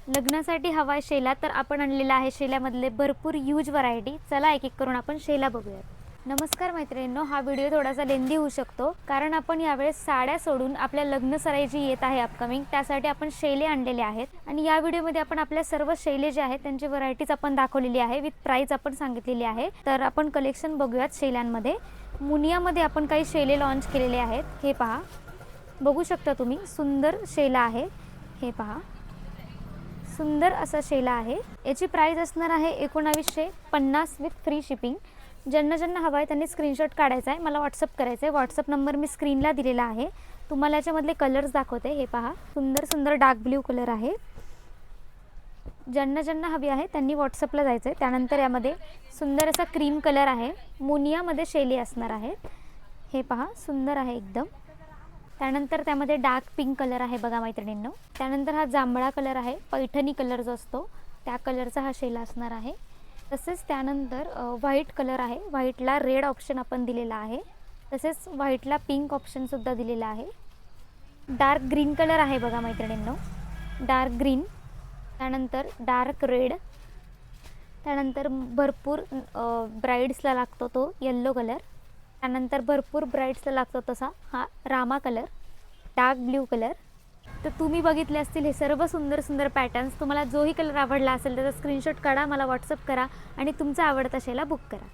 लग्नासाठी हवा आहे शेला, तर आपण आणलेला आहे शेल्यामधले भरपूर यूज व्हरायटी. चला एक एक करून आपण शेला बघूयात. नमस्कार मैत्रिणींनो, हा व्हिडिओ थोडासा लेंदी होऊ शकतो कारण आपण यावेळेस साड्या सोडून आपल्या लग्न सराई जी येत आहे अपकमिंग, त्यासाठी आपण शेले आणलेले आहेत. आणि या व्हिडिओमध्ये आपण आपल्या सर्व शेले जे आहेत त्यांची व्हरायटीज आपण दाखवलेली आहे, विथ प्राइस आपण सांगितलेली आहे. तर आपण कलेक्शन बघूयात शेल्यांमध्ये. मुनियामध्ये आपण काही शेले लॉन्च केलेले आहेत. हे पहा, बघू शकता तुम्ही, सुंदर शेला आहे. हे पहा, सुंदर असा शेला आहे. याची प्राइस असणार आहे 1950 विथ फ्री शिपिंग. ज्यांना ज्यांना हवा आहे त्यांनी स्क्रीनशॉट काढायचा आहे, मला व्हॉट्सअप करायचं आहे. व्हॉट्सअप नंबर मी स्क्रीनला दिलेला आहे. तुम्हाला याच्यामधले कलर्स दाखवते. हे पहा, सुंदर सुंदर डार्क ब्ल्यू कलर आहे. ज्यांना ज्यांना हवी आहे त्यांनी व्हॉट्सअपला जायचं आहे. त्यानंतर यामध्ये सुंदर असा क्रीम कलर आहे. मुनियामध्ये शेले असणार आहेत. हे पहा, सुंदर आहे एकदम. त्यानंतर त्यामध्ये डार्क पिंक कलर आहे बघा मैत्रिणींनो. त्यानंतर हा जांभळा कलर आहे, पैठणी कलर जो असतो त्या कलरचा हा शेला असणार आहे. तसेच त्यानंतर व्हाईट कलर आहे. व्हाईटला रेड ऑप्शन आपण दिलेला आहे. तसेच व्हाईटला पिंक ऑप्शनसुद्धा दिलेला आहे. डार्क ग्रीन कलर आहे बघा मैत्रिणींनो, डार्क ग्रीन. त्यानंतर डार्क रेड. त्यानंतर भरपूर ब्राईड्सला लागतो तो येल्लो कलर. त्यानंतर भरपूर ब्राईड्सला लागतो तसा हा Rama colour, dark blue colour. तर तुम्ही बघितले असतील हे सर्व सुंदर सुंदर पॅटर्न्स. तुम्हाला जोही कलर आवडला असेल त्याचा स्क्रीनशॉट काढा, मला व्हॉट्सअप करा आणि तुमचा आवडता शेला बुक करा.